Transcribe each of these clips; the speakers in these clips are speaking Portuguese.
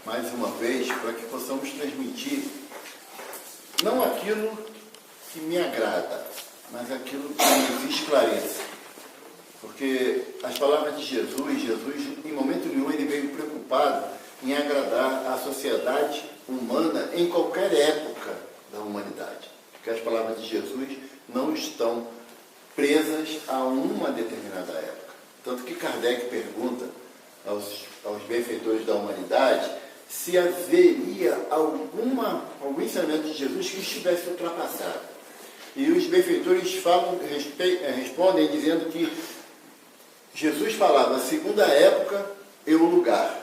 mais uma vez, para que possamos transmitir não aquilo que me agrada, mas aquilo que nos esclarece. Porque as palavras de Jesus, em momento nenhum, ele veio preocupado em agradar a sociedade humana em qualquer época da humanidade. Porque as palavras de Jesus não estão presas a uma determinada época. Tanto que Kardec pergunta aos benfeitores da humanidade se haveria algum ensinamento de Jesus que estivesse ultrapassado. E os benfeitores respondem dizendo que Jesus falava segundo a época e o lugar.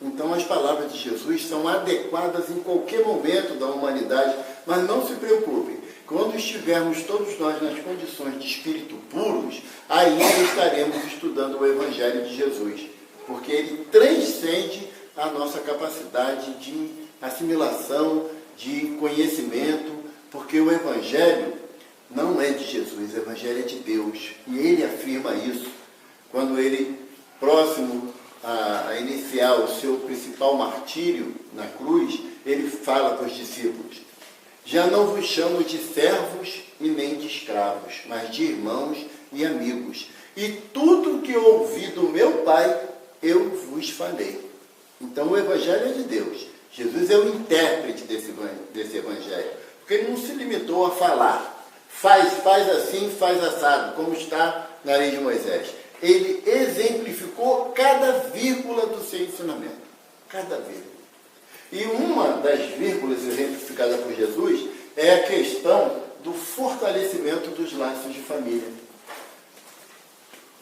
Então as palavras de Jesus são adequadas em qualquer momento da humanidade, mas não se preocupem, quando estivermos todos nós nas condições de espírito puros, ainda estaremos estudando o Evangelho de Jesus, porque ele transcende a nossa capacidade de assimilação, de conhecimento, porque o Evangelho não é de Jesus, o Evangelho é de Deus, e ele afirma isso quando ele, próximo a iniciar o seu principal martírio na cruz, ele fala para os discípulos: já não vos chamo de servos e nem de escravos, mas de irmãos e amigos. E tudo que ouvi do meu Pai, eu vos falei. Então o Evangelho é de Deus. Jesus é o intérprete desse Evangelho. Porque ele não se limitou a falar. Faz assim, faz assado, como está na lei de Moisés. Ele exemplificou cada vírgula do seu ensinamento. Cada vírgula. E uma das vírgulas exemplificadas por Jesus é a questão do fortalecimento dos laços de família.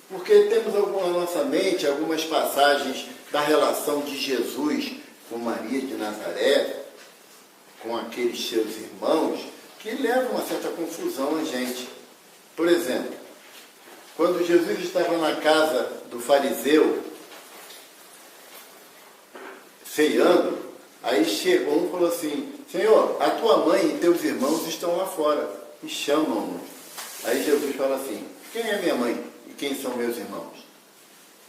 Porque temos na nossa mente algumas passagens da relação de Jesus com Maria de Nazaré, com aqueles seus irmãos, que levam uma certa confusão a gente. Por exemplo, quando Jesus estava na casa do fariseu, ceando, aí chegou um e falou assim: Senhor, a tua mãe e teus irmãos estão lá fora e chamam-nos. Aí Jesus fala assim: quem é minha mãe e quem são meus irmãos?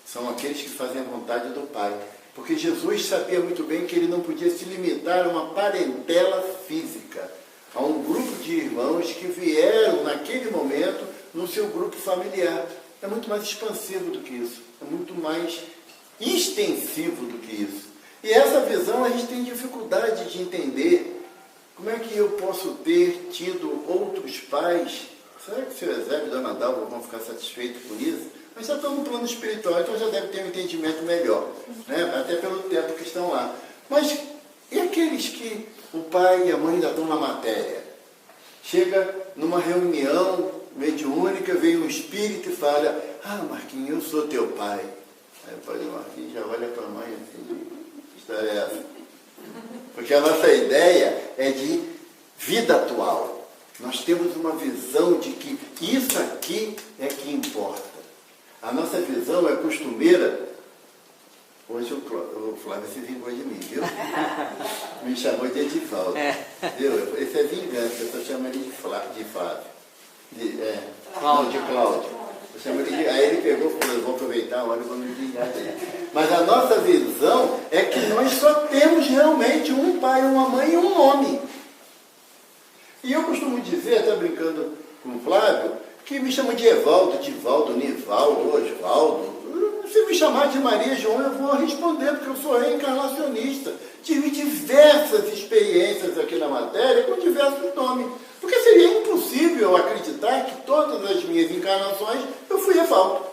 São aqueles que fazem a vontade do Pai. Porque Jesus sabia muito bem que ele não podia se limitar a uma parentela física, a um grupo de irmãos que vieram naquele momento no seu grupo familiar. É muito mais expansivo do que isso, é muito mais extensivo do que isso. E essa visão a gente tem dificuldade de entender. Como é que eu posso ter tido outros pais? Será que o seu Eusébio e Dona Dalva vão ficar satisfeitos por isso? Mas já estão no plano espiritual, então já deve ter um entendimento melhor, né? Até pelo tempo que estão lá. Mas e aqueles que o pai e a mãe ainda estão na matéria? Chega numa reunião mediúnica, vem um espírito e fala: ah, Marquinhos, eu sou teu pai. Aí o pai do Marquinhos já olha para a mãe assim: que história é essa? Porque a nossa ideia é de vida atual. Nós temos uma visão de que isso aqui é que importa. A nossa visão é costumeira. Hoje o Flávio se vingou de mim, viu? Me chamou de Edivaldo. Viu? Esse é vingança, eu estou chamando ele de Flávio. Não, de Cláudio. Eu chamo ele de... Aí ele pegou e falou: eu vou aproveitar a hora e vou me vingar dele. Mas a nossa visão é que nós só temos realmente um pai, uma mãe e um nome. E eu costumo dizer, até brincando com o Flávio, que me chamam de Evaldo, Divaldo, Nivaldo, Osvaldo. Se me chamar de Maria João, eu vou responder, porque eu sou reencarnacionista. Tive diversas experiências aqui na matéria com diversos nomes. Porque seria impossível acreditar que todas as minhas encarnações eu fui Evaldo.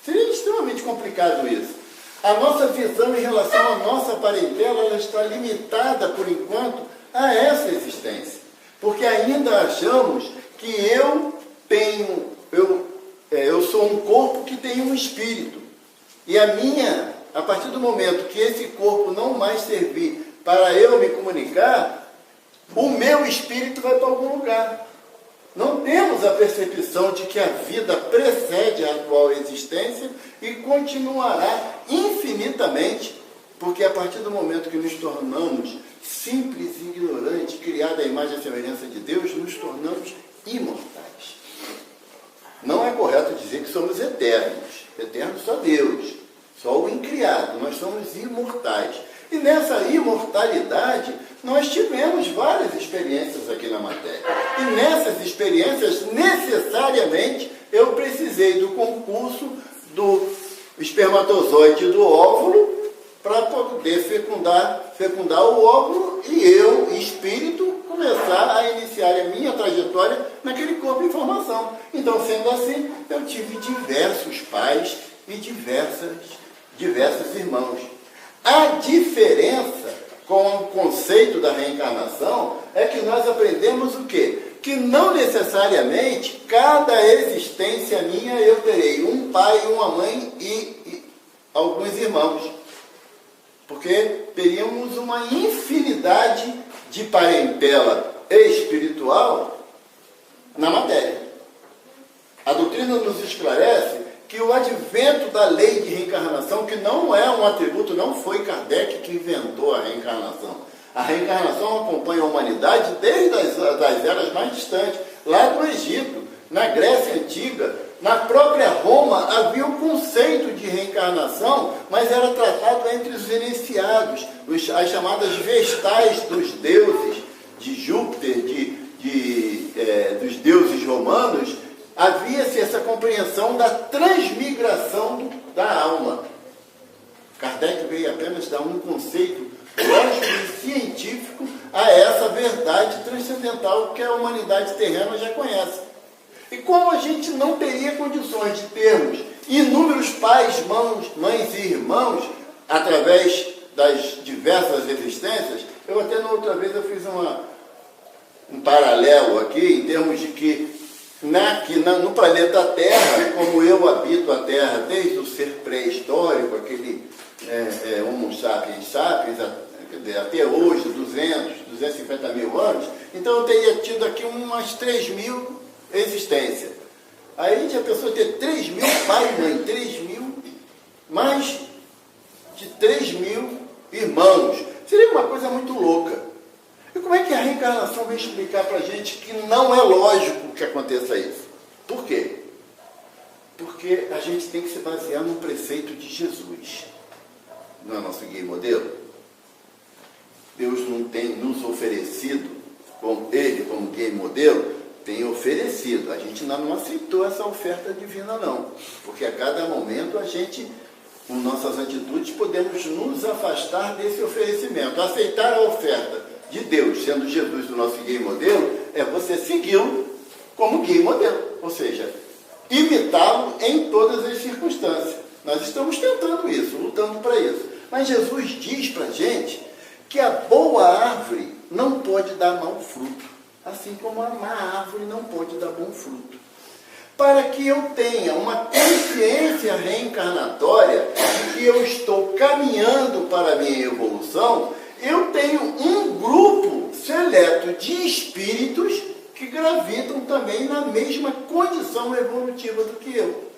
Seria extremamente complicado isso. A nossa visão em relação à nossa parentela, ela está limitada, por enquanto, a essa existência. Porque ainda achamos que eu sou um corpo que tem um espírito. E a partir do momento que esse corpo não mais servir para eu me comunicar, o meu espírito vai para algum lugar. Não temos a percepção de que a vida precede a atual existência e continuará infinitamente, porque a partir do momento que nos tornamos simples e ignorantes, criados à imagem e semelhança de Deus, nos tornamos imortais. Não é correto dizer que somos eternos. Eterno só Deus, só o incriado. Nós somos imortais. E nessa imortalidade, nós tivemos várias experiências aqui na matéria. E nessas experiências, necessariamente, eu precisei do concurso do espermatozoide e do óvulo para poder fecundar o óvulo e eu, espírito, começar a iniciar a minha trajetória naquele corpo em formação. Então, sendo assim, eu tive diversos pais e diversos irmãos. A diferença com o conceito da reencarnação é que nós aprendemos o quê? Que não necessariamente cada existência minha eu terei um pai, uma mãe e alguns irmãos. Porque teríamos uma infinidade de parentela espiritual na matéria. A doutrina nos esclarece que o advento da lei de reencarnação, que não é um atributo, não foi Kardec que inventou a reencarnação. A reencarnação acompanha a humanidade desde as eras mais distantes, lá do Egito, na Grécia Antiga, na própria Roma havia um conceito de reencarnação, mas era tratado entre os iniciados, as chamadas vestais dos deuses, de Júpiter, dos deuses romanos. Havia-se essa compreensão da transmigração da alma. Kardec veio apenas dar um conceito lógico e científico a essa verdade transcendental que a humanidade terrena já conhece. E como a gente não teria condições de termos inúmeros pais, mães e irmãos, através das diversas existências, eu até na outra vez eu fiz um paralelo aqui, em termos de que no planeta Terra, como eu habito a Terra desde o ser pré-histórico, aquele Homo sapiens sapiens, até hoje, 250 mil anos, então eu teria tido aqui umas 3.000 existências. Aí a pessoa ter 3.000 pai e mãe, 3.000, mais de 3.000 irmãos. Seria uma coisa muito louca. E como é que a reencarnação vem explicar para a gente que não é lógico que aconteça isso? Por quê? Porque a gente tem que se basear no preceito de Jesus. Não é nosso guia e modelo? Deus não tem nos oferecido, ele como guia e modelo, tem oferecido. A gente ainda não aceitou essa oferta divina, não. Porque a cada momento a gente, com nossas atitudes, podemos nos afastar desse oferecimento. Aceitar a oferta de Deus, sendo Jesus o nosso guia e modelo, é você segui-lo como guia e modelo. Ou seja, imitá-lo em todas as circunstâncias. Nós estamos tentando isso, lutando para isso. Mas Jesus diz para a gente que a boa árvore não pode dar mau fruto, assim como a má árvore não pode dar bom fruto. Para que eu tenha uma consciência reencarnatória de que eu estou caminhando para a minha evolução, eu tenho um grupo seleto de espíritos que gravitam também na mesma condição evolutiva do que eu.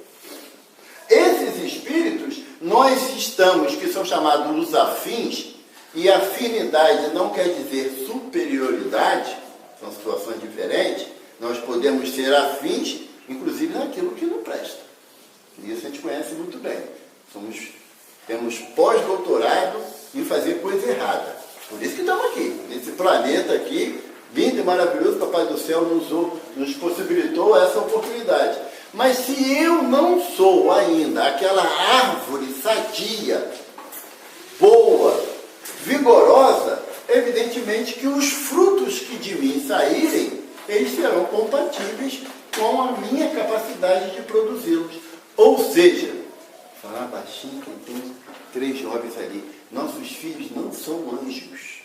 Esses espíritos, nós estamos, que são chamados os afins, e afinidade não quer dizer superioridade, são situações diferentes, nós podemos ser afins, inclusive naquilo que não presta. E isso a gente conhece muito bem. Temos pós-doutorado em fazer coisa errada. Por isso que estamos aqui, nesse planeta aqui, lindo e maravilhoso, Papai do Céu nos possibilitou essa oportunidade. Mas se eu não sou ainda aquela árvore sadia, boa, vigorosa, evidentemente que os frutos que de mim saírem, eles serão compatíveis com a minha capacidade de produzi-los. Ou seja, falar baixinho que tem 3 jovens ali, nossos filhos não são anjos.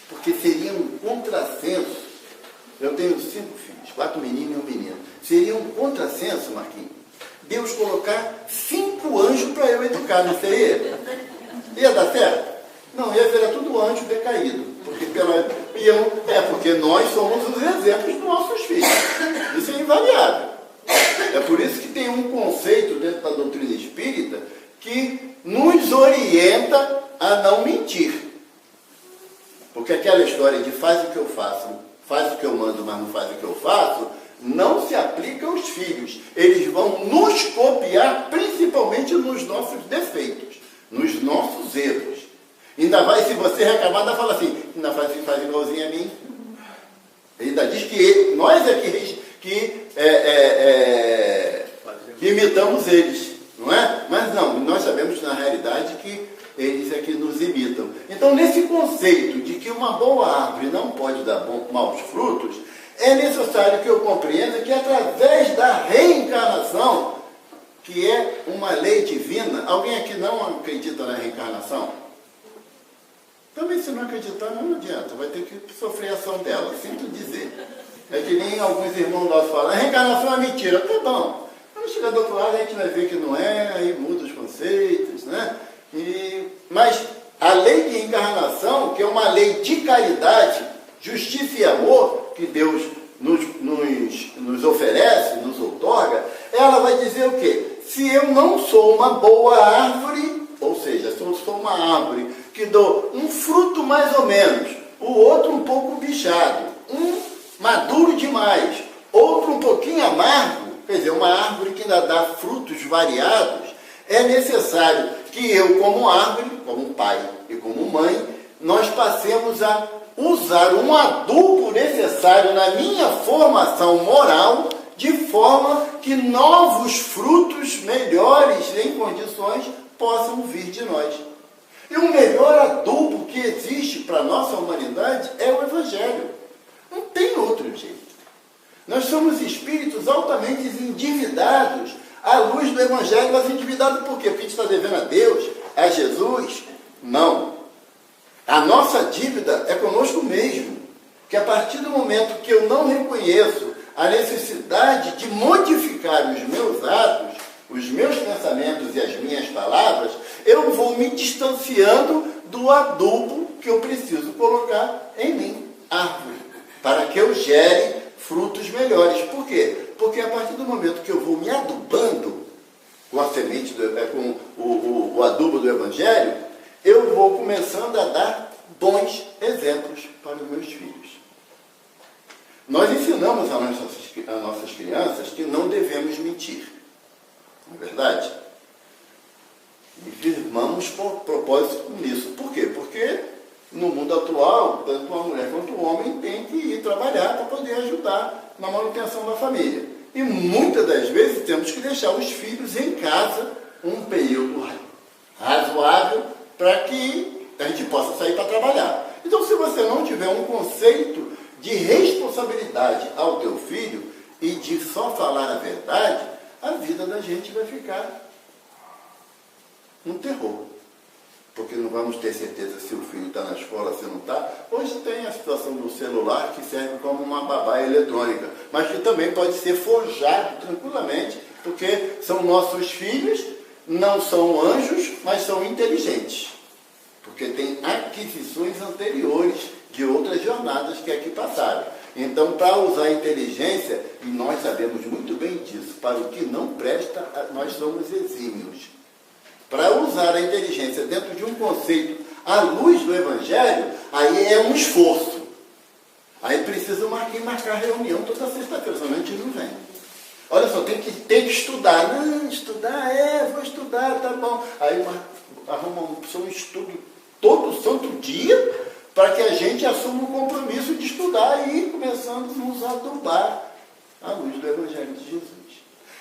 Porque seria um contrassenso. Eu tenho 5 filhos, 4 meninos e 1 menino. Seria um contrassenso, Marquinhos, Deus colocar 5 anjos para eu educar, não seria? Ia dar certo? Não, ia virar tudo anjo decaído. Porque nós somos os exemplos dos nossos filhos. Isso é invariável. É por isso que tem um conceito dentro da doutrina espírita que nos orienta a não mentir. Porque aquela história de faz o que eu faço, faz o que eu mando, mas não faz o que eu faço, não se aplica aos filhos. Eles vão nos copiar, principalmente nos nossos defeitos, nos nossos erros. você reclamar, ainda fala assim, não faz igualzinho a mim. Ele ainda diz que nós é que imitamos eles, não é? Mas não, nós sabemos na realidade que eles é que nos imitam. Então, nesse conceito de que uma boa árvore não pode dar maus frutos, é necessário que eu compreenda que através da reencarnação, que é uma lei divina, alguém aqui não acredita na reencarnação? Também se não acreditar, não adianta, vai ter que sofrer a ação dela, sinto dizer. É que nem alguns irmãos nossos falam, a reencarnação é mentira, tá bom. Quando chegar do outro lado, a gente vai ver que não é, aí muda os conceitos, né? Mas a lei de reencarnação, que é uma lei de caridade, justiça e amor, que Deus nos oferece, nos outorga, ela vai dizer o quê? Se eu não sou uma boa árvore, ou seja, se eu sou uma árvore que dou um fruto mais ou menos, o outro um pouco bichado, um maduro demais, outro um pouquinho amargo, quer dizer, uma árvore que ainda dá frutos variados, é necessário que eu, como árvore, como pai e como mãe, nós passemos a usar um adubo necessário na minha formação moral, de forma que novos frutos melhores em condições possam vir de nós. E o melhor adubo que existe para a nossa humanidade é o Evangelho. Não tem outro jeito. Nós somos espíritos altamente endividados à luz do Evangelho, mas endividados por quê? Porque a gente está devendo a Deus, a Jesus? Não. A nossa dívida é conosco mesmo. Que a partir do momento que eu não reconheço a necessidade de modificar os meus atos, os meus pensamentos e as minhas palavras, eu vou me distanciando do adubo que eu preciso colocar em mim, árvore, para que eu gere frutos melhores. Por quê? Porque a partir do momento que eu vou me adubando com a semente, com o adubo do Evangelho, eu vou começando a dar bons exemplos para os meus filhos. Nós ensinamos às nossas crianças que não devemos mentir. Não é verdade? E firmamos propósito nisso. Por quê? Porque no mundo atual, tanto a mulher quanto o homem tem que ir trabalhar para poder ajudar na manutenção da família. E muitas das vezes temos que deixar os filhos em casa um período razoável para que a gente possa sair para trabalhar. Então, se você não tiver um conceito de responsabilidade ao teu filho e de só falar a verdade, a vida da gente vai ficar um terror. Porque não vamos ter certeza se o filho está na escola, se não está. Hoje tem a situação do celular que serve como uma babá eletrônica, mas que também pode ser forjado tranquilamente, porque são nossos filhos, não são anjos, mas são inteligentes. Porque tem aquisições anteriores de outras jornadas que aqui passaram. Então, para usar a inteligência, e nós sabemos muito bem disso, para o que não presta, nós somos exímios. Para usar a inteligência dentro de um conceito à luz do Evangelho, aí é um esforço. Aí precisa marcar reunião toda sexta-feira, senão a gente não vem. Olha só, tem que estudar. Não, estudar, vou estudar, tá bom. Aí arruma um estudo todo santo dia, para que a gente assuma o compromisso de estudar e ir começando a nos adubar à luz do Evangelho de Jesus.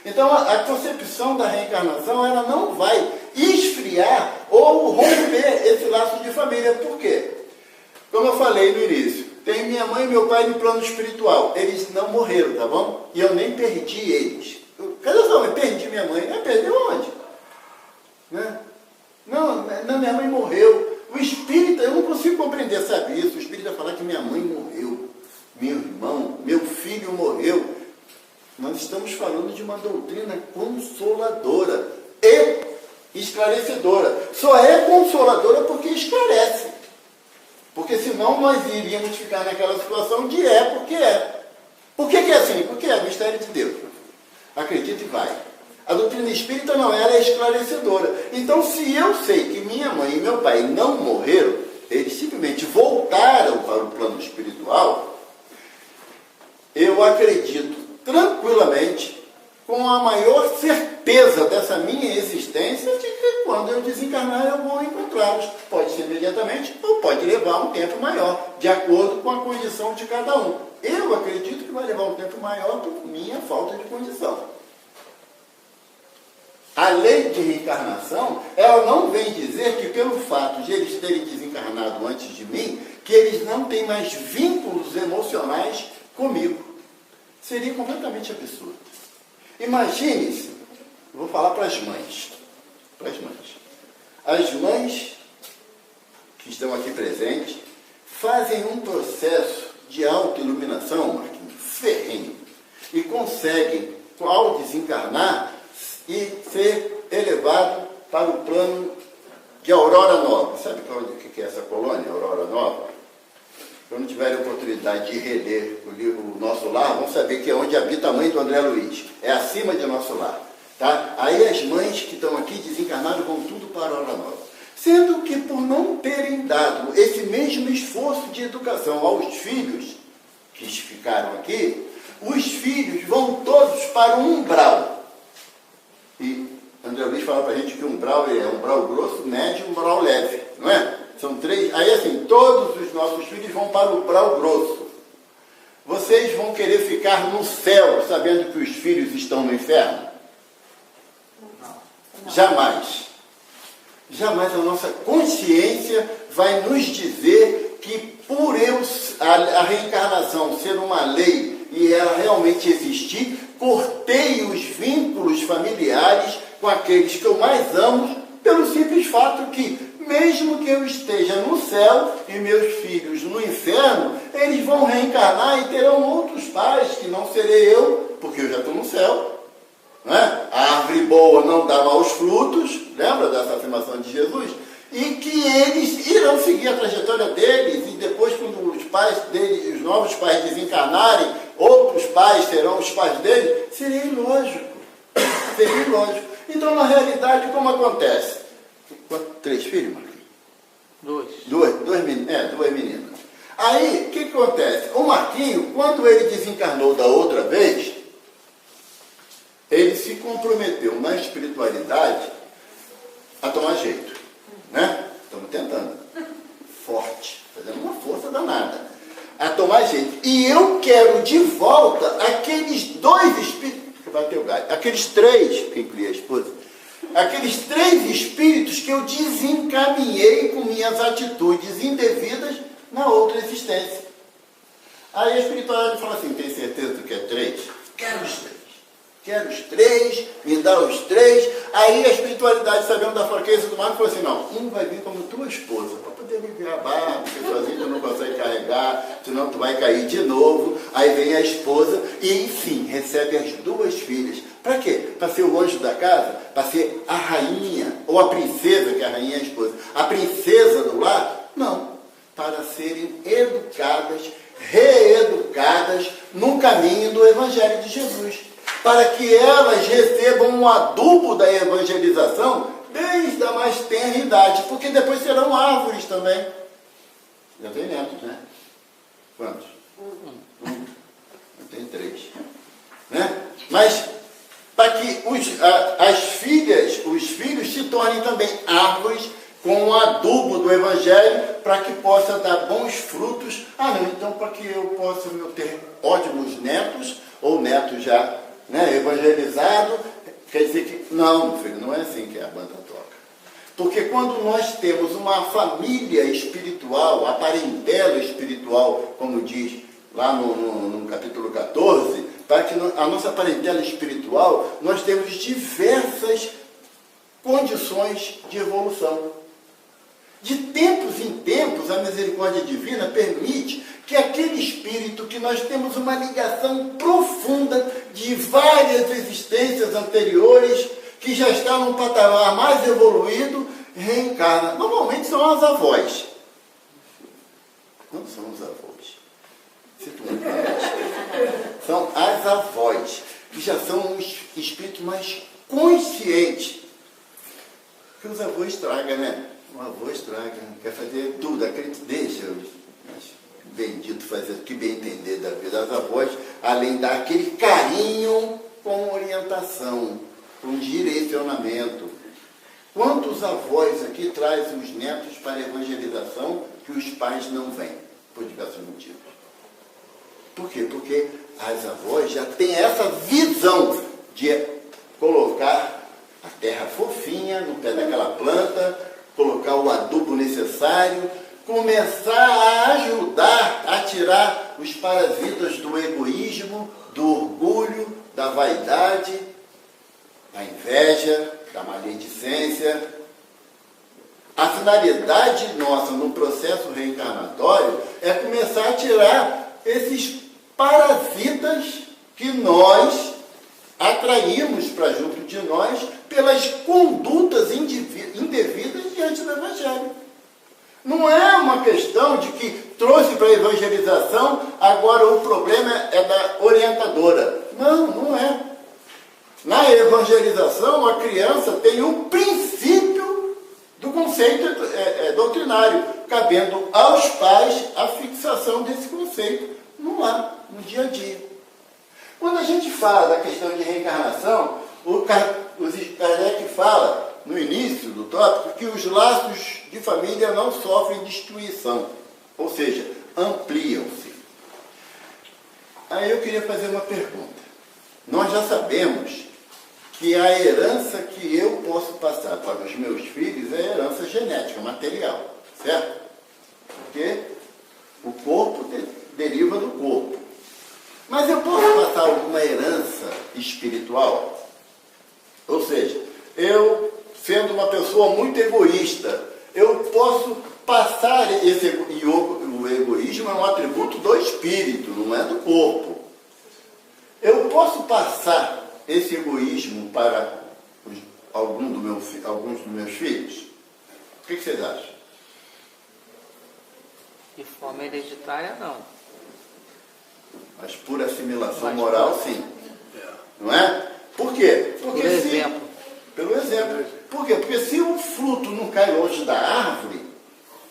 Então, a concepção da reencarnação, ela não vai esfriar ou romper esse laço de família. Por quê? Como eu falei no início, tem minha mãe e meu pai no plano espiritual. Eles não morreram, tá bom? E eu nem perdi eles. Cadê só? Eu perdi minha mãe. Perdeu onde? Né? Não, minha mãe morreu. O espírita, eu não consigo compreender, sabe isso? O espírita falar que minha mãe morreu, meu irmão, meu filho morreu. Nós estamos falando de uma doutrina consoladora e esclarecedora. Só é consoladora porque esclarece. Porque senão nós iríamos ficar naquela situação de porque é. Por que é assim? Porque é mistério de Deus. Acredite e vai. A doutrina espírita não, ela é esclarecedora. Então, se eu sei que minha mãe e meu pai não morreram, eles simplesmente voltaram para o plano espiritual, eu acredito tranquilamente, com a maior certeza dessa minha existência, de que quando eu desencarnar eu vou encontrá-los. Pode ser imediatamente ou pode levar um tempo maior, de acordo com a condição de cada um. Eu acredito que vai levar um tempo maior por minha falta de condição. A lei de reencarnação, ela não vem dizer que pelo fato de eles terem desencarnado antes de mim, que eles não têm mais vínculos emocionais comigo. Seria completamente absurdo. Imagine-se, vou falar para as mães. Para as mães. As mães que estão aqui presentes fazem um processo de autoiluminação, Marquinhos, ferrenho, e conseguem, ao desencarnar, e ser elevado para o plano de Aurora Nova. Sabe o que é essa colônia, Aurora Nova? Quando tiverem a oportunidade de reler o livro Nosso Lar, vão saber que é onde habita a mãe do André Luiz. É acima de Nosso Lar. Tá? Aí as mães que estão aqui desencarnadas vão tudo para a Aurora Nova. Sendo que por não terem dado esse mesmo esforço de educação aos filhos que ficaram aqui, os filhos vão todos para o umbral. E André Luiz fala para a gente que um umbral é um umbral grosso, médio e um umbral leve, não é? São três. Aí assim, todos os nossos filhos vão para o umbral grosso. Vocês vão querer ficar no céu sabendo que os filhos estão no inferno? Não. Jamais. Jamais a nossa consciência vai nos dizer que por a reencarnação ser uma lei e ela realmente existir, cortei os vínculos familiares com aqueles que eu mais amo, pelo simples fato que, mesmo que eu esteja no céu e meus filhos no inferno, eles vão reencarnar e terão outros pais, que não serei eu, porque eu já estou no céu. Não é? A árvore boa não dá maus frutos, lembra dessa afirmação de Jesus? E que eles irão seguir a trajetória deles, e depois, quando os pais deles, os novos pais desencarnarem, outros pais serão os pais deles, seria ilógico. Seria ilógico. Então, na realidade, como acontece? 3 filhos, Marquinhos? 2. Duas meninas. Aí, o que acontece? O Marquinho, quando ele desencarnou da outra vez, ele se comprometeu na espiritualidade a tomar jeito. Né? Estamos tentando. Forte. Fazendo uma força danada. A tomar jeito. E eu quero de volta aqueles 2 espíritos, que bateu o galho, aqueles 3, que inclui a esposa, aqueles 3 espíritos que eu desencaminhei com minhas atitudes indevidas na outra existência. Aí a espiritualidade fala assim, tem certeza que é 3? Quero os 3. Quero os 3, me dá os 3. Aí a espiritualidade, sabendo da fraqueza do mar, falou assim, não, um vai vir como tua esposa, para poder aliviar a barra, porque sozinho tu não consegue carregar, senão tu vai cair de novo. Aí vem a esposa e, enfim, recebe as 2 filhas. Para quê? Para ser o anjo da casa? Para ser a rainha, ou a princesa, que a rainha é a esposa. A princesa do lar? Não. Para serem educadas, reeducadas no caminho do Evangelho de Jesus. Para que elas recebam um adubo da evangelização desde a mais tenra idade, porque depois serão árvores também. Já tem netos, né? Quantos? Tem 3. Né? Mas para que as filhas, os filhos se tornem também árvores com o adubo do Evangelho, para que possa dar bons frutos. Não, então para que eu possa ter ótimos netos, ou netos já, né, evangelizado, quer dizer que, não, filho, não é assim que a banda toca. Porque quando nós temos uma família espiritual, a parentela espiritual, como diz lá no capítulo 14, para que a nossa parentela espiritual, nós temos diversas condições de evolução. De tempos em tempos, a misericórdia divina permite que aquele espírito que nós temos uma ligação profunda de várias existências anteriores, que já está num patamar mais evoluído, reencarna. Normalmente são as avós. Não são os avós. São as avós, que já são os espíritos mais conscientes. Que os avós estragam, né? O avô estraga, quer fazer tudo, acredita, deixa os benditos fazer o que bem entender da vida. As avós, além de dar aquele carinho com orientação, com direcionamento, Quantos avós aqui trazem os netos para a evangelização que os pais não vêm, por diversos motivos? Por quê? Porque as avós já têm essa visão de colocar a terra fofinha no pé daquela planta, colocar o adubo necessário, começar a ajudar a tirar os parasitas do egoísmo, do orgulho, da vaidade, da inveja, da maledicência. A finalidade nossa no processo reencarnatório é começar a tirar esses parasitas que nós atraímos para junto de nós pelas condutas indevidas diante do Evangelho. Não é uma questão de que trouxe para a evangelização, agora o problema é da orientadora. Não, não é. Na evangelização, a criança tem o princípio do conceito doutrinário, cabendo aos pais a fixação desse conceito no lar, no dia a dia. Quando a gente fala da questão de reencarnação, o Kardec fala, no início do tópico, que os laços de família não sofrem destruição, ou seja, ampliam-se. Aí eu queria fazer uma pergunta. Nós já sabemos que a herança que eu posso passar para os meus filhos é herança genética, material, certo? Porque o corpo deriva do corpo. Mas eu posso passar alguma herança espiritual? Ou seja, eu, sendo uma pessoa muito egoísta, eu posso passar e o egoísmo é um atributo do espírito, não é do corpo. Eu posso passar esse egoísmo para alguns dos meus filhos? O que vocês acham? De forma hereditária, não. Mas por assimilação moral, sim. Não é? Por quê? Porque Por exemplo. Pelo exemplo. Por quê? Porque se o fruto não cai longe da árvore,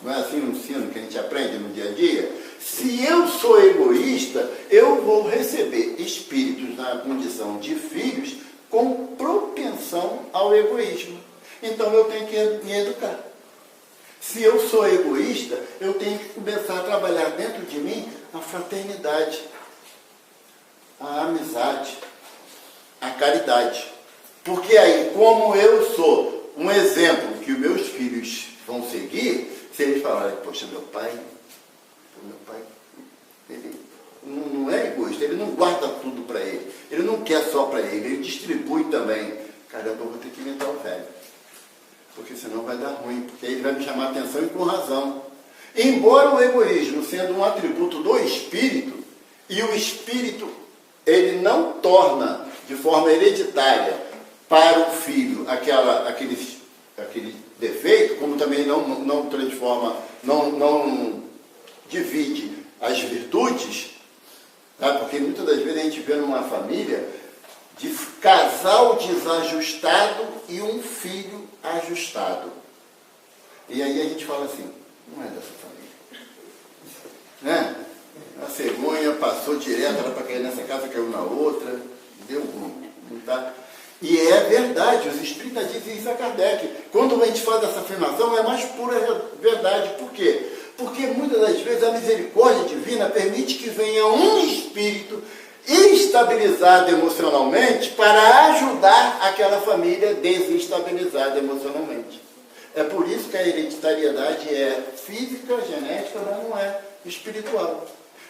não é assim no ensino que a gente aprende no dia a dia? Se eu sou egoísta, eu vou receber espíritos na condição de filhos com propensão ao egoísmo. Então eu tenho que me educar. Se eu sou egoísta, eu tenho que começar a trabalhar dentro de mim a fraternidade, a amizade, a caridade. Porque aí, como eu sou um exemplo que os meus filhos vão seguir, se eles falarem, poxa, meu pai, ele não é egoísta, ele não guarda tudo para ele não quer só para ele distribui também. Caramba, eu vou ter que inventar o velho, porque senão vai dar ruim, porque ele vai me chamar a atenção e com razão. Embora o egoísmo sendo um atributo do espírito, e o espírito ele não torna de forma hereditária para o filho aquele defeito, como também não transforma, não divide as virtudes, tá? Porque muitas das vezes a gente vê numa família de casal desajustado e um filho ajustado. E aí a gente fala assim, não é dessa família. Né? A cegonha passou direto, era para cair nessa casa, caiu na outra, deu ruim. Tá? E é verdade, os espíritas dizem isso a Kardec. Quando a gente faz essa afirmação, é mais pura verdade. Por quê? Porque muitas das vezes a misericórdia divina permite que venha um espírito estabilizado emocionalmente para ajudar aquela família desestabilizada emocionalmente. É por isso que a hereditariedade é física, genética, mas não é espiritual.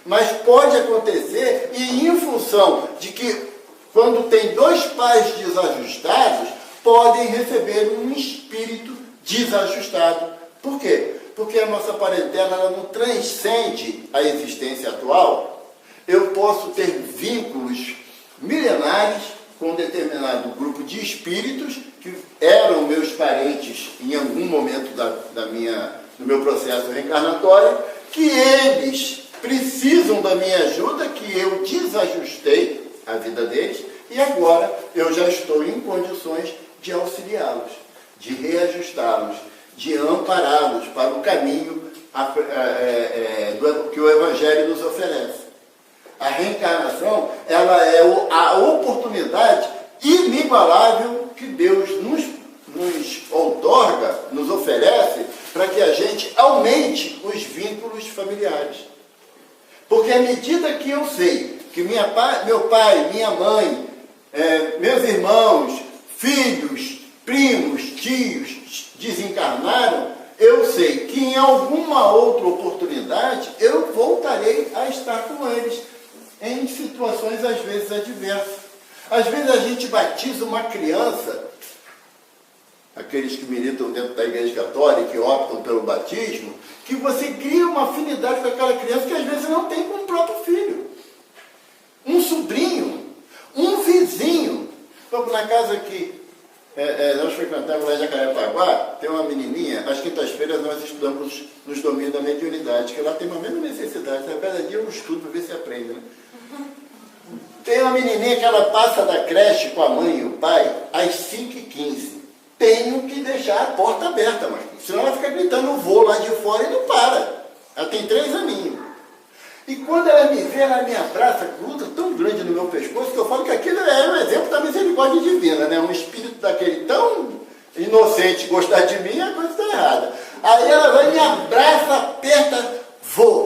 Mas pode acontecer, e em função de que quando tem dois pais desajustados, podem receber um espírito desajustado. Por quê? Porque a nossa parentela ela não transcende a existência atual. Eu posso ter vínculos milenares com um determinado grupo de espíritos que eram meus parentes em algum momento do meu processo reencarnatório, que eles precisam da minha ajuda, que eu desajustei a vida deles, e agora eu já estou em condições de auxiliá-los, de reajustá-los, de ampará-los para o caminho que o Evangelho nos oferece. A reencarnação ela é a oportunidade inigualável que Deus nos outorga, nos oferece, para que a gente aumente os vínculos familiares. Porque à medida que eu sei que meu pai, minha mãe, meus irmãos, filhos, primos, tios desencarnaram, eu sei que em alguma outra oportunidade eu voltarei a estar com eles em situações às vezes adversas. Às vezes a gente batiza uma criança, aqueles que militam dentro da Igreja Católica, que optam pelo batismo, que você cria uma afinidade com aquela criança que às vezes não tem com o próprio filho. Um sobrinho, um vizinho. Vamos na casa que nós frequentamos lá em Jacarepaguá, tem uma menininha, às quintas-feiras nós estudamos nos domínios da mediunidade, que lá tem uma mesma necessidade, cada dia eu estudo para ver se aprende, né? Tem uma menininha que ela passa da creche com a mãe e o pai às 5h15. Tenho que deixar a porta aberta, mas senão ela fica gritando, eu vou lá de fora e não para. Ela tem 3 aninhos. E quando ela me vê, ela me abraça, gruda tão grande no meu pescoço, que eu falo que aquilo é um exemplo da misericórdia divina, né? Um espírito daquele tão inocente gostar de mim, a coisa está errada. Aí ela vai, me abraça, aperta,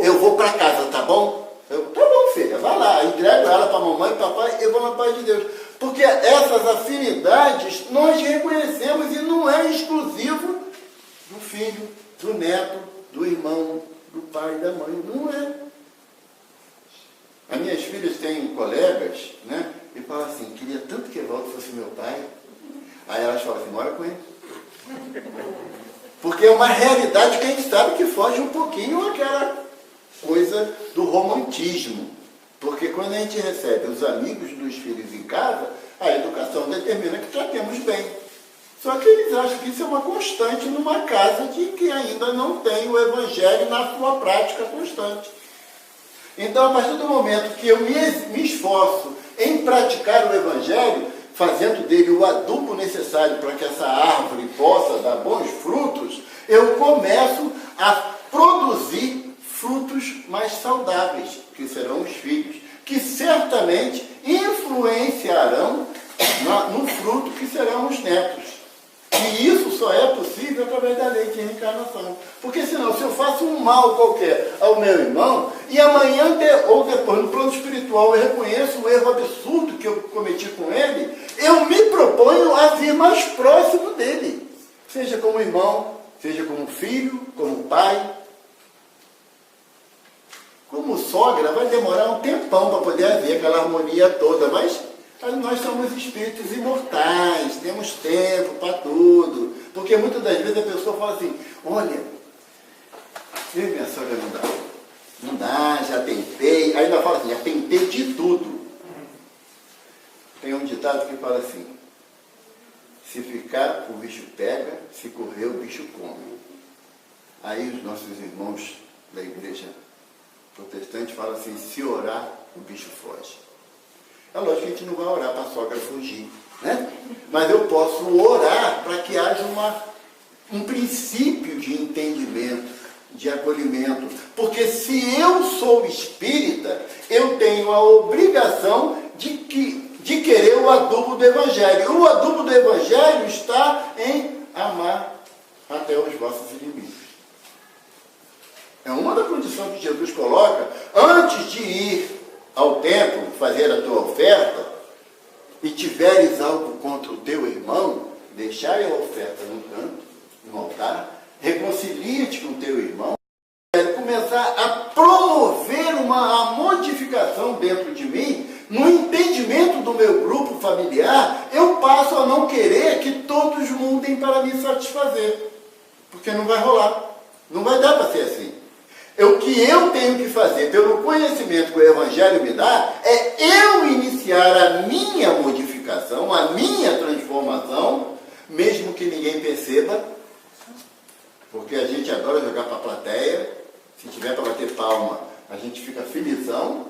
eu vou para casa, tá bom? Tá bom, filha, vai lá, entrego ela para a mamãe e papai, eu vou na paz de Deus. Porque essas afinidades nós reconhecemos e não é exclusivo do filho, do neto, do irmão, do pai e da mãe, não é. As minhas filhas têm colegas, né, e falam assim, queria tanto que Evaldo fosse meu pai. Aí elas falam assim, mora com ele. Porque é uma realidade que a gente sabe que foge um pouquinho aquela coisa do romantismo. Porque quando a gente recebe os amigos dos filhos em casa, a educação determina que tratemos bem. Só que eles acham que isso é uma constante numa casa de que ainda não tem o Evangelho na sua prática constante. Então, a partir do momento que eu me esforço em praticar o Evangelho, fazendo dele o adubo necessário para que essa árvore possa dar bons frutos, eu começo a produzir frutos mais saudáveis, que serão os filhos, que certamente influenciarão no fruto que serão os netos. E isso só é possível através da lei de reencarnação. Porque senão, se eu faço um mal qualquer ao meu irmão, e amanhã ou depois, no plano espiritual, eu reconheço o erro absurdo que eu cometi com ele, eu me proponho a vir mais próximo dele. Seja como irmão, seja como filho, como pai. Como sogra, vai demorar um tempão para poder haver aquela harmonia toda, mas nós somos espíritos imortais, temos tempo para tudo. Porque muitas das vezes a pessoa fala assim, olha, eu e minha sogra não dá. Não dá, já tentei. Aí ela fala assim, já tentei de tudo. Tem um ditado que fala assim, se ficar, o bicho pega, se correr, o bicho come. Aí os nossos irmãos da igreja protestante falam assim, se orar, o bicho foge. É lógico que a gente não vai orar para a sogra fugir, né? Mas eu posso orar para que haja um princípio de entendimento, de acolhimento. Porque se eu sou espírita, eu tenho a obrigação de querer o adubo do Evangelho. O adubo do Evangelho está em amar até os vossos inimigos. É uma das condições que Jesus coloca antes de ir ao templo fazer a tua oferta e tiveres algo contra o teu irmão, deixai a oferta no canto, no altar, reconcilia-te com o teu irmão, começar a promover a modificação dentro de mim, no entendimento do meu grupo familiar, eu passo a não querer que todos mudem para me satisfazer, porque não vai rolar, não vai dar para ser assim. O que eu tenho que fazer, pelo conhecimento que o Evangelho me dá, é eu iniciar a minha modificação, a minha transformação, mesmo que ninguém perceba, porque a gente adora jogar para a plateia, se tiver para bater palma, a gente fica felizão.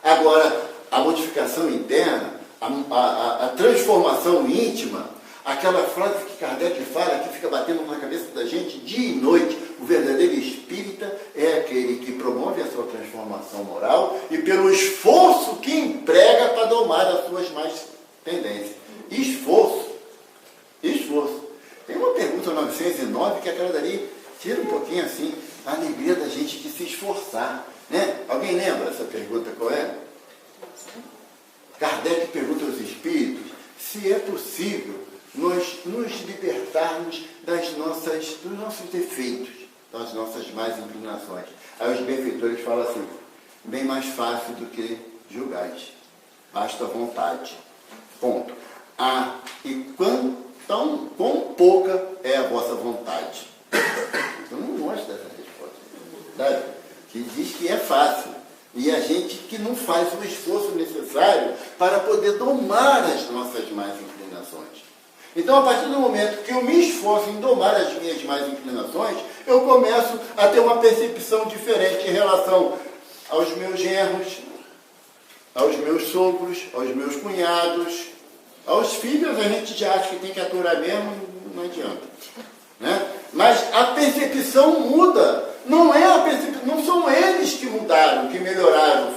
Agora, a modificação interna, a transformação íntima, aquela frase que Kardec fala, que fica batendo na cabeça da gente dia e noite, o verdadeiro espírita é aquele que promove a sua transformação moral e pelo esforço que emprega para domar as suas más tendências. Esforço. tem assim a alegria da gente de se esforçar, né? Alguém lembra essa pergunta qual é? Kardec pergunta aos espíritos se é possível nós nos libertarmos dos nossos defeitos, das nossas más inclinações. Aí os benfeitores falam assim, bem mais fácil do que julgais, basta vontade. Ponto. E quão pouca é a vossa vontade? Eu não gosto dessa resposta, sabe? Que diz que é fácil. E a gente que não faz o esforço necessário para poder domar as nossas más inclinações. Então, a partir do momento que eu me esforço em domar as minhas más inclinações, eu começo a ter uma percepção diferente em relação aos meus genros, aos meus sogros, aos meus cunhados, aos filhos. A gente já acha que tem que aturar mesmo, não adianta, né? Mas a percepção muda. Não são eles que mudaram, que melhoraram.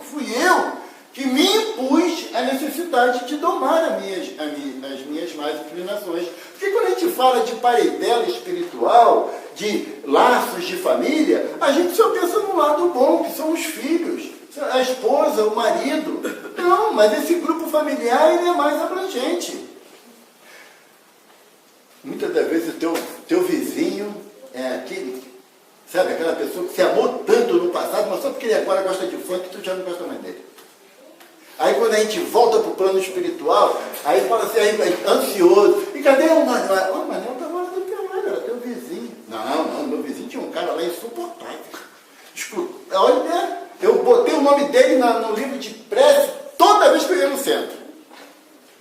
Fui eu que me impus a necessidade de domar as minhas más inclinações. Porque quando a gente fala de parentela espiritual, de laços de família, a gente só pensa no lado bom, que são os filhos, a esposa, o marido. Não, mas esse grupo familiar ele é mais abrangente. Muitas das vezes o teu vizinho é aquele, sabe, aquela pessoa que se amou tanto no passado, mas só porque ele agora gosta de funk, tu já não gosta mais dele. Aí quando a gente volta para o plano espiritual, aí fala assim, aí ansioso, e cadê o Manuel? O Manuel está fora do teu lado, era teu vizinho. Não, meu vizinho tinha um cara lá insuportável. Escuta, olha, eu botei o nome dele no livro de prece toda vez que eu ia no centro.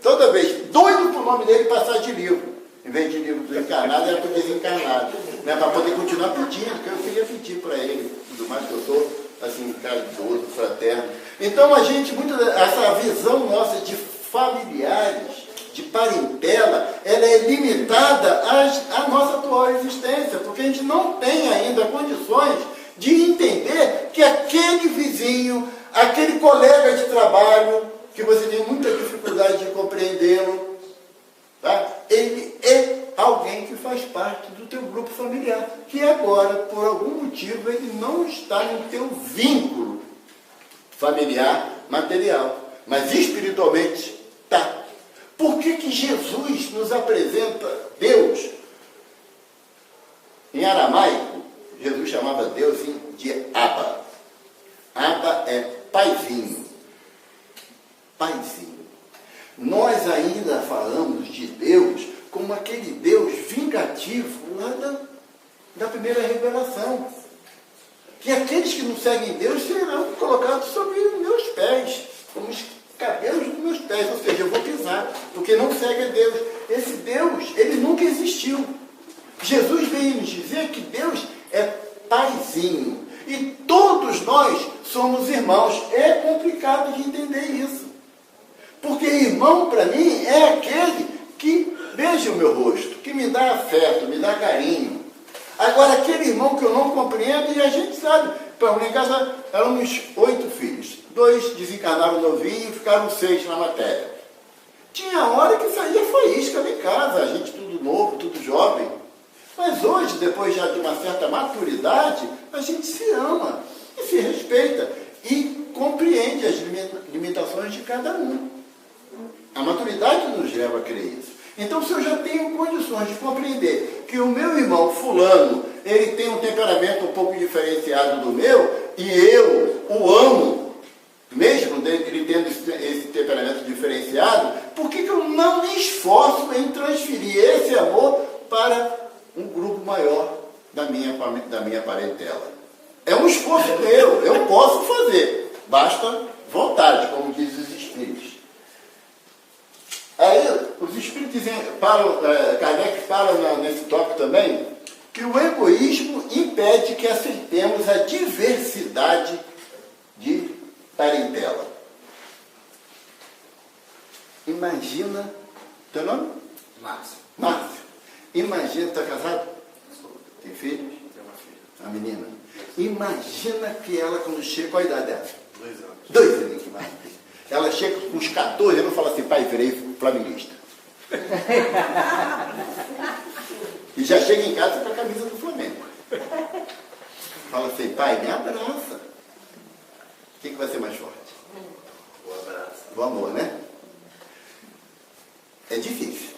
Toda vez, doido pro nome dele passar de livro. Em vez de livro do encarnado, era para o desencarnado. Né? Para poder continuar pedindo, porque eu queria pedir para ele, tudo mais que eu sou, assim, caridoso, fraterno. Então, a gente, essa visão nossa de familiares, de parentela, ela é limitada à nossa atual existência, porque a gente não tem ainda condições de entender que aquele vizinho, aquele colega de trabalho, que você tem muita dificuldade de compreendê-lo, tá? Ele é alguém que faz parte do teu grupo familiar, que agora, por algum motivo, ele não está no teu vínculo familiar material, mas espiritualmente está. Por que Jesus nos apresenta Deus? Em aramaico, Jesus chamava Deus de Abba. Abba é paizinho. Paizinho. Nós ainda falamos de Deus como aquele Deus vingativo lá da primeira revelação. Que aqueles que não seguem Deus serão colocados sobre meus pés, como os cabelos dos meus pés, ou seja, eu vou pisar, porque não segue a Deus. Esse Deus, ele nunca existiu. Jesus veio nos dizer que Deus é paizinho. E todos nós somos irmãos. É complicado de entender isso. Porque irmão, para mim, é aquele que beija o meu rosto, que me dá afeto, me dá carinho. Agora, aquele irmão que eu não compreendo, e a gente sabe, em casa éramos 8 filhos. 2 desencarnaram novinho e ficaram 6 na matéria. Tinha hora que saía faísca lá em casa, a gente tudo novo, tudo jovem. Mas hoje, depois já de uma certa maturidade, a gente se ama e se respeita e compreende as limitações de cada um. A maturidade nos leva a crer isso. Então, se eu já tenho condições de compreender que o meu irmão fulano, ele tem um temperamento um pouco diferenciado do meu, e eu o amo, mesmo ele tendo esse temperamento diferenciado, por que eu não me esforço em transferir esse amor para um grupo maior da minha parentela? É um esforço meu, eu posso fazer, basta vontade, como diz os espíritos. Aí os espíritos Kardec fala nesse tópico também, que o egoísmo impede que aceitemos a diversidade de parentela. Imagina, teu nome? Márcio. Márcio. Imagina, está casado? Tem filhos? Tem uma filha. A menina. Imagina que ela, quando chega, qual a idade dela? 2 anos. 2 anos, que maravilha. Ela chega com uns 14 anos e fala assim, pai, virei flamenguista. E já chega em casa com a camisa do Flamengo. Fala assim, pai, me abraça. O que vai ser mais forte? O abraço. O amor, né? É difícil.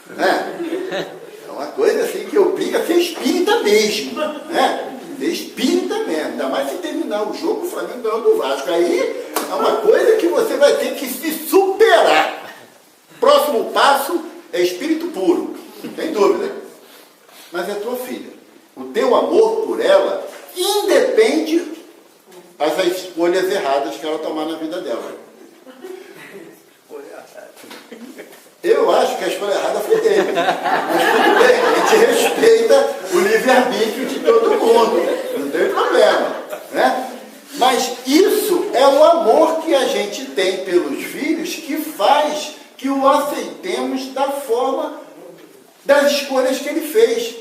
Né? É uma coisa assim que obriga a ser espírita mesmo. Né? Ser espírita mesmo. Ainda mais se terminar o jogo, o Flamengo ganhou do Vasco. Aí é uma coisa que você vai ter que se superar. Próximo passo é espírito puro. Não tem dúvida. Mas é tua filha. O teu amor por ela independe das escolhas erradas que ela tomar na vida dela. Eu acho que a escolha errada foi dele. Mas tudo bem, a gente respeita o livre-arbítrio de todo mundo. Não tem problema. Né? Mas isso é o amor que a gente tem pelos filhos que faz que o aceitemos da forma das escolhas que ele fez.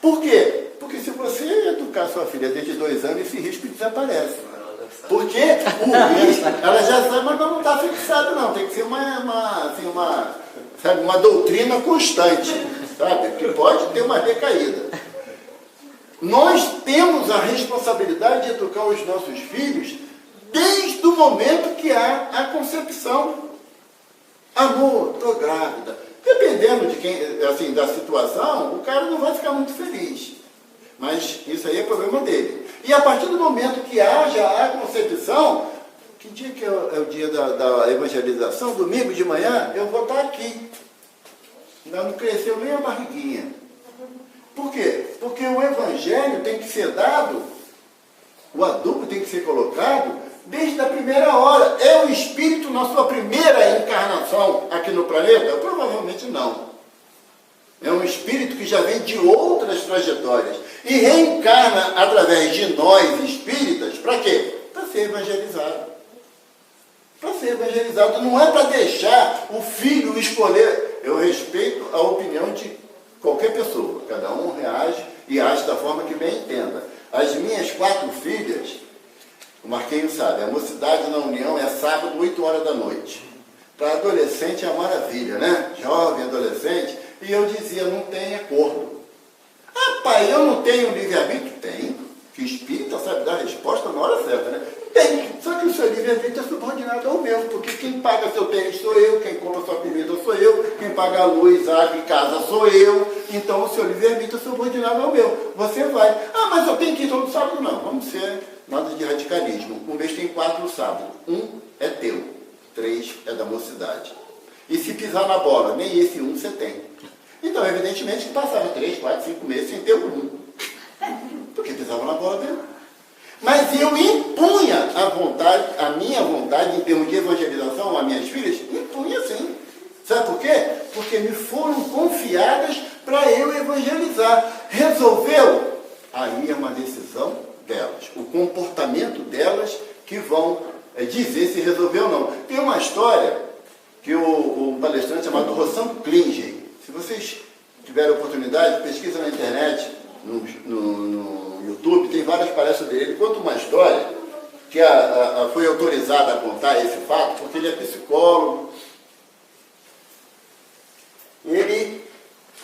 Por quê? Porque se você educar sua filha desde 2 anos, esse risco desaparece. Porque o risco, ela já sabe, mas não está fixado não. Tem que ser uma doutrina constante, sabe? Que pode ter uma recaída. Nós temos a responsabilidade de educar os nossos filhos desde o momento que há a concepção. Amor, estou grávida. Dependendo de quem, assim, da situação, o cara não vai ficar muito feliz. Mas isso aí é problema dele. E a partir do momento que haja a concepção, que dia que é o dia da evangelização? Domingo de manhã, eu vou estar aqui. Ainda não cresceu nem a barriguinha. Por quê? Porque o evangelho tem que ser dado, o adubo tem que ser colocado desde a primeira hora. É o Espírito na sua primeira encarnação aqui no planeta? Provavelmente não. É um Espírito que já vem de outras trajetórias e reencarna através de nós, espíritas, para quê? Para ser evangelizado. Para ser evangelizado. Não é para deixar o filho escolher. Eu respeito a opinião de qualquer pessoa. Cada um reage e age da forma que bem entenda. As minhas 4 filhas, o Marquinhos sabe, a mocidade na União é sábado, 8 horas da noite. Para adolescente é uma maravilha, né? Jovem, adolescente. E eu dizia, não tem acordo. Ah, pai, eu não tenho livre-arbítrio? Tem. Que espírita sabe dar a resposta na hora certa, né? Tem. Só que o seu livre-arbítrio é subordinado ao meu, porque quem paga seu tênis sou eu, quem compra sua comida sou eu, quem paga a luz, água e casa sou eu. Então o seu livre-arbítrio é subordinado ao meu. Você vai. Ah, mas eu tenho que ir todo sábado? Não. Vamos ser nada de radicalismo. Um mês tem 4 sábados. 1 é teu. 3 é da mocidade. E se pisar na bola, nem esse 1 você tem. Então, evidentemente, que passava 3, 4, 5 meses sem ter um. Porque pisava na bola mesmo. Mas eu impunha a minha vontade, em termos de evangelização, às minhas filhas, impunha sim. Sabe por quê? Porque me foram confiadas para eu evangelizar. Resolveu? Aí é uma decisão delas. O comportamento delas que vão dizer se resolveu ou não. Tem uma história que um palestrante chamado Rossam Klinger, se vocês tiverem oportunidade, pesquisa na internet, no YouTube, tem várias palestras dele. Ele conta uma história que foi autorizada a contar esse fato, porque ele é psicólogo. Ele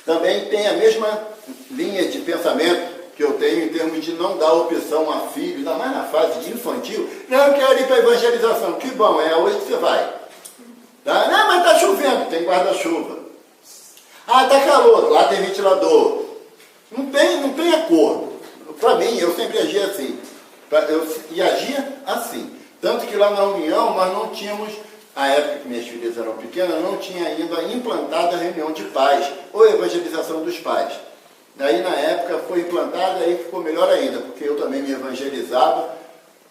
também tem a mesma linha de pensamento que eu tenho em termos de não dar opção a filho, ainda mais na fase de infantil. Não, eu quero ir para a evangelização. Que bom, é hoje que você vai. Tá? Não, mas está chovendo, tem guarda-chuva. Ah, está calor, lá tem ventilador. Não tem acordo. Para mim, eu sempre agia assim. E agia assim. Tanto que lá na União nós não tínhamos, a época que minhas filhas eram pequenas, não tinha ainda implantado a reunião de pais, ou evangelização dos pais. Daí na época foi implantada, aí ficou melhor ainda, porque eu também me evangelizava,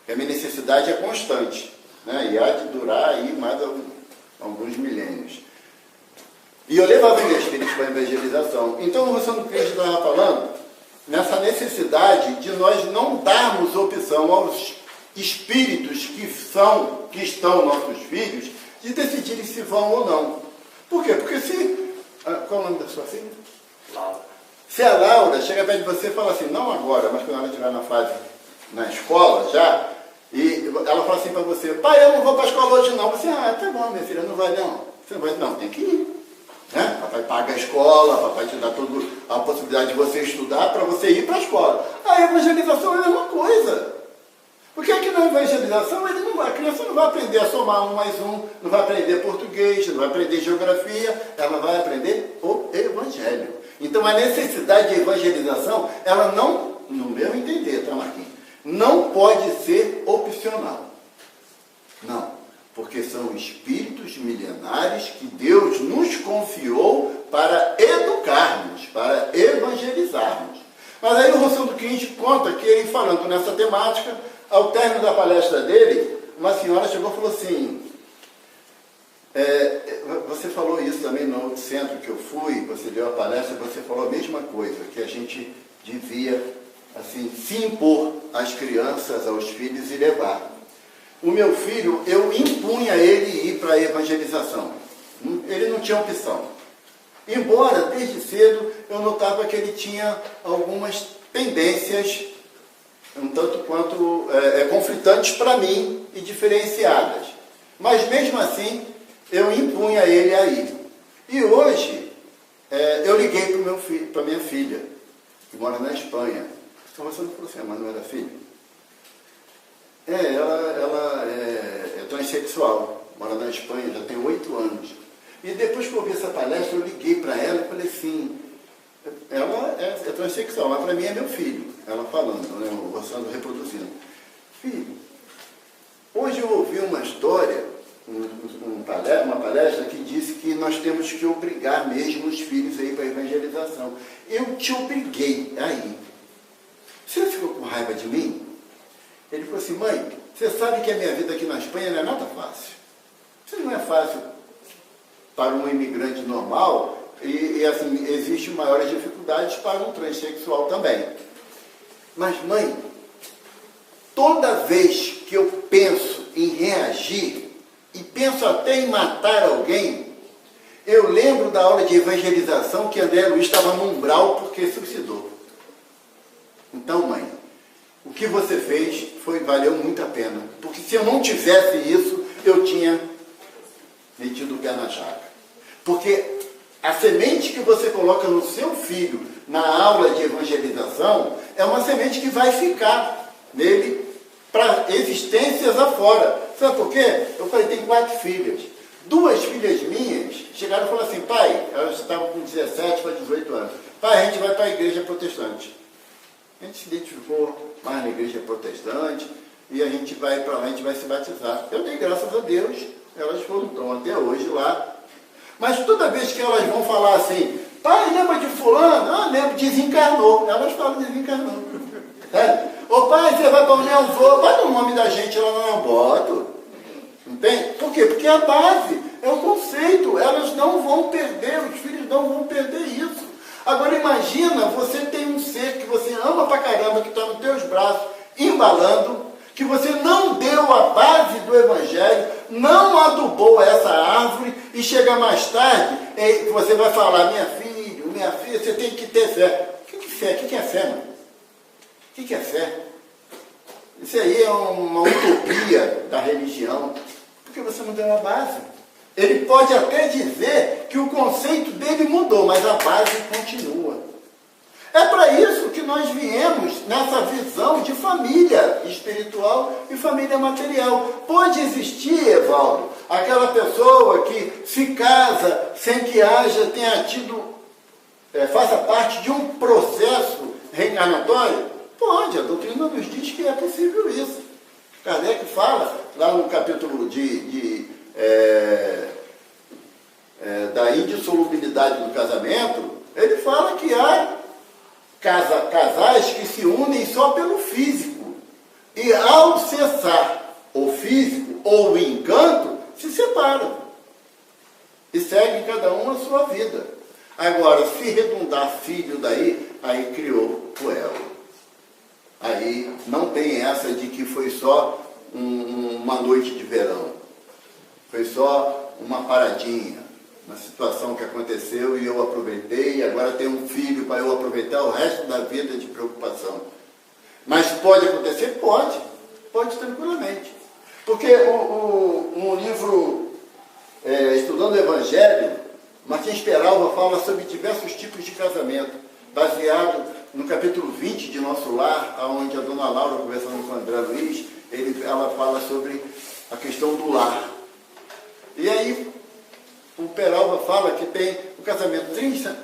a minha necessidade é constante, né? E há de durar aí mais alguns milênios. E eu levava minhas filhas para a evangelização. Então o Rossam Klinger estava falando nessa necessidade de nós não darmos opção aos espíritos que estão nossos filhos, de decidirem se vão ou não. Por quê? Porque se... Qual é o nome da sua filha? Laura. Se a Laura chega perto de você e fala assim, não agora, mas quando ela estiver na fase, na escola já, e ela fala assim para você, pai, eu não vou para a escola hoje não. Você, tá bom, minha filha, não vai não. Você não vai, não, tem que ir. Né? Papai paga a escola, papai te dá toda a possibilidade de você estudar para você ir para a escola. A evangelização é a mesma coisa. Porque aqui na evangelização a criança não vai aprender a somar 1 mais 1, não vai aprender português, não vai aprender geografia, ela vai aprender o evangelho. Então a necessidade de evangelização, ela não, no meu entender, tá, Marquinhos? Não pode ser opcional. Não. Porque são espíritos milenares que Deus nos confiou para educarmos, para evangelizarmos. Mas aí o Rossandro Quinte conta que ele falando nessa temática, ao término da palestra dele, uma senhora chegou e falou assim, você falou isso também no outro centro que eu fui, você deu a palestra, você falou a mesma coisa, que a gente devia assim, se impor às crianças, aos filhos e levar. O meu filho, eu impunha ele ir para a evangelização. Ele não tinha opção. Embora, desde cedo, eu notava que ele tinha algumas tendências, um tanto quanto conflitantes para mim e diferenciadas. Mas, mesmo assim, eu impunha ele a ir. E hoje, eu liguei para o meu filho, para minha filha, que mora na Espanha. Então, você não falou assim, mas não era filho? Ela é transexual, mora na Espanha, já tem 8 anos. E depois que eu ouvi essa palestra, eu liguei para ela e falei assim, ela é transexual, mas para mim é meu filho. Ela falando, né, o Rossandro reproduzindo. Filho, hoje eu ouvi uma história, uma palestra que disse que nós temos que obrigar mesmo os filhos a ir para a evangelização. Eu te obriguei a ir. Você ficou com raiva de mim? Ele falou assim, mãe, você sabe que a minha vida aqui na Espanha não é nada fácil. Isso não é fácil para um imigrante normal e assim, existem maiores dificuldades para um transexual também. Mas, mãe, toda vez que eu penso em reagir e penso até em matar alguém, eu lembro da aula de evangelização que André Luiz estava no umbral porque suicidou. Então, mãe, o que você fez valeu muito a pena. Porque se eu não tivesse isso, eu tinha metido o pé na jaca. Porque a semente que você coloca no seu filho na aula de evangelização é uma semente que vai ficar nele para existências afora. Sabe por quê? Eu falei, tem 4 filhas. 2 filhas minhas chegaram e falaram assim, pai, elas estavam com 17 para 18 anos. Pai, a gente vai para a igreja protestante. A gente se identificou mais na igreja protestante e a gente vai para lá, a gente vai se batizar. Eu dei graças a Deus, elas estão até hoje lá. Mas toda vez que elas vão falar assim, pai, lembra de fulano? Ah, lembro, desencarnou. Elas falam desencarnou. Ô pai, você vai para onde eu vou? Vai no nome da gente, ela não boto. Entende? Por quê? Porque a base é o conceito. Elas não vão perder, os filhos não vão perder isso. Agora imagina, você tem um ser que você ama pra caramba, que está nos teus braços, embalando, que você não deu a base do Evangelho, não adubou essa árvore, e chega mais tarde, e você vai falar, minha filha, você tem que ter fé. O que é fé? O que é fé, mano? O que é fé? Isso aí é uma utopia da religião, porque você não deu a base. Ele pode até dizer que o conceito dele mudou, mas a base continua. É para isso que nós viemos nessa visão de família espiritual e família material. Pode existir, Evaldo, aquela pessoa que se casa sem que tenha tido, faça parte de um processo reencarnatório? Pode, a doutrina nos diz que é possível isso. Kardec fala, lá no capítulo da indissolubilidade do casamento, ele fala que há casais que se unem só pelo físico. E ao cessar o físico ou o encanto, se separam. E seguem cada um a sua vida. Agora, se redundar filho daí, aí criou o elo. Aí não tem essa de que foi só uma noite de verão. Foi só uma paradinha, uma situação que aconteceu e eu aproveitei, e agora tenho um filho para eu aproveitar o resto da vida de preocupação. Mas pode acontecer? Pode tranquilamente. Porque um livro, Estudando o Evangelho, Martins Peralva fala sobre diversos tipos de casamento, baseado no capítulo 20 de Nosso Lar, onde a dona Laura, conversando com o André Luiz, ela fala sobre a questão do lar. E aí, o Peralva fala que tem o casamento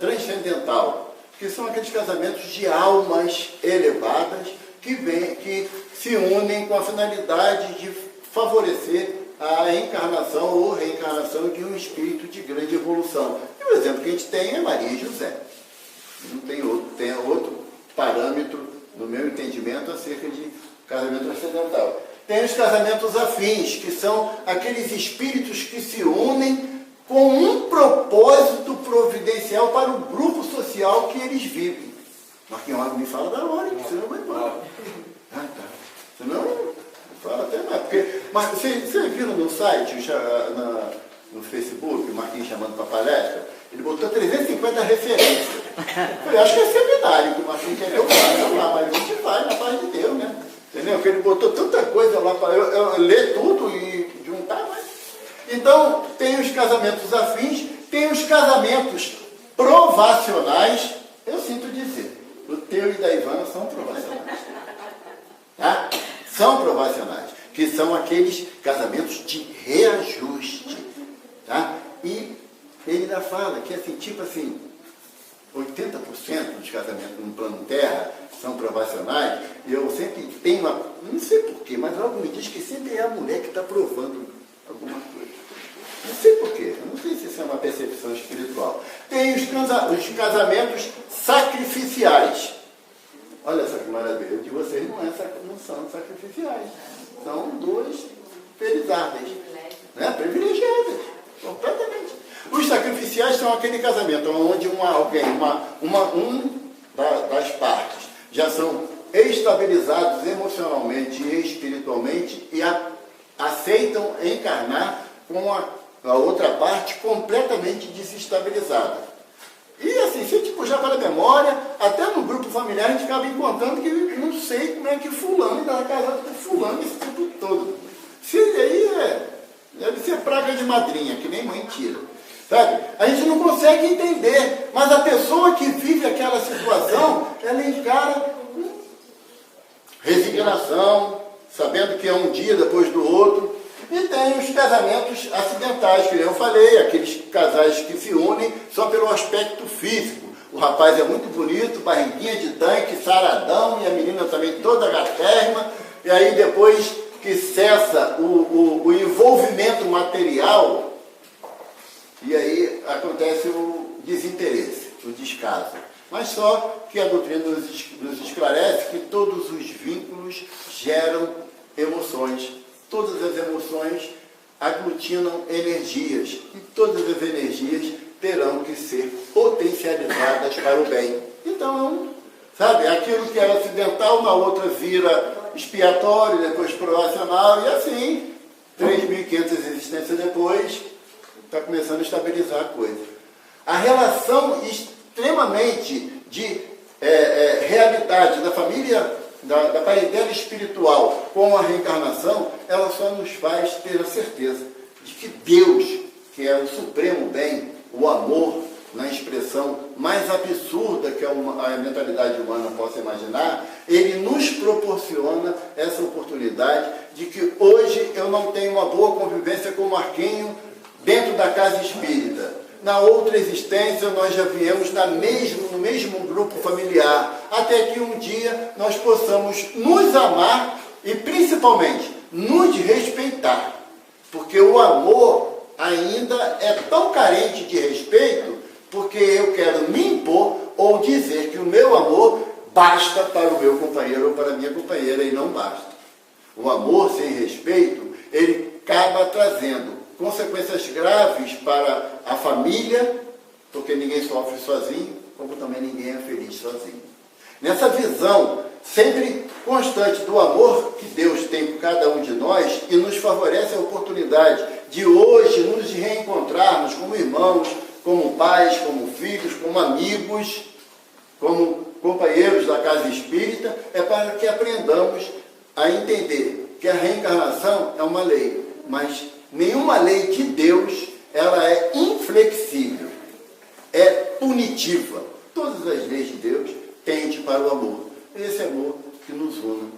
transcendental, que são aqueles casamentos de almas elevadas que se unem com a finalidade de favorecer a encarnação ou reencarnação de um espírito de grande evolução. E o exemplo que a gente tem é Maria e José. Não tem outro parâmetro, no meu entendimento, acerca de casamento transcendental. Tem os casamentos afins, que são aqueles espíritos que se unem com um propósito providencial para o grupo social que eles vivem. Marquinhos me fala da hora, senão eu vou embora. Ah, tá. Senão, fala até mais. Porque, mas vocês viram no site, no Facebook, o Marquinhos chamando para palestra, ele botou 350 referências. Eu falei, acho que é seminário que o Marquinhos quer que eu faça lá, mas a gente vai na paz de Deus, né? Entendeu? Porque ele botou tanta coisa lá para eu ler tudo e juntar, mas... Então, tem os casamentos afins, tem os casamentos provacionais. Eu sinto dizer, o teu e da Ivana são provacionais. Tá? São provacionais, que são aqueles casamentos de reajuste. Tá? E ele ainda fala que assim, tipo assim, 80% dos casamentos no plano Terra são provacionais, e eu sempre tenho uma, não sei porquê, mas algo me diz que sempre é a mulher que está provando alguma coisa. Não sei porquê, eu não sei se isso é uma percepção espiritual. Tem os casamentos sacrificiais. Olha só que maravilha, o de vocês não são sacrificiais, são duas felizardas, né? Privilegiadas, completamente. Os sacrificiais são aquele casamento onde das partes já são estabilizados emocionalmente e espiritualmente e aceitam encarnar com a outra parte completamente desestabilizada. E assim, se a gente puxar para a memória, até no grupo familiar a gente acaba encontrando que não sei como é que fulano estava casado com fulano esse tempo todo. Se aí deve ser praga de madrinha, que nem mãe tira. Sabe? A gente não consegue entender, mas a pessoa que vive aquela situação, ela encara com resignação, sabendo que é um dia depois do outro. E tem os casamentos acidentais, que eu falei, aqueles casais que se unem só pelo aspecto físico. O rapaz é muito bonito, barriguinha de tanque, saradão, e a menina também toda gatérrima, e aí depois que cessa o envolvimento material, e aí acontece o desinteresse, o descaso. Mas só que a doutrina nos esclarece que todos os vínculos geram emoções. Todas as emoções aglutinam energias e todas as energias terão que ser potencializadas para o bem. Então, sabe, aquilo que era acidental, na outra vira expiatório, depois provacional, e assim, 3.500 existências depois, está começando a estabilizar a coisa. A relação extremamente de realidade da família, da parentela espiritual com a reencarnação, ela só nos faz ter a certeza de que Deus, que é o supremo bem, o amor, na expressão mais absurda que a mentalidade humana possa imaginar, ele nos proporciona essa oportunidade de que hoje eu não tenho uma boa convivência com o Marquinho dentro da casa espírita. Na outra existência, nós já viemos no mesmo grupo familiar, até que um dia nós possamos nos amar e, principalmente, nos respeitar. Porque o amor ainda é tão carente de respeito, porque eu quero me impor ou dizer que o meu amor basta para o meu companheiro ou para a minha companheira, e não basta. O amor sem respeito, ele acaba trazendo consequências graves para a família, porque ninguém sofre sozinho, como também ninguém é feliz sozinho. Nessa visão sempre constante do amor que Deus tem por cada um de nós e nos favorece a oportunidade de hoje nos reencontrarmos como irmãos, como pais, como filhos, como amigos, como companheiros da casa espírita, é para que aprendamos a entender que a reencarnação é uma lei, mas nenhuma lei de Deus ela é inflexível. é punitiva. Todas as leis de Deus tendem para o amor. Esse amor que nos une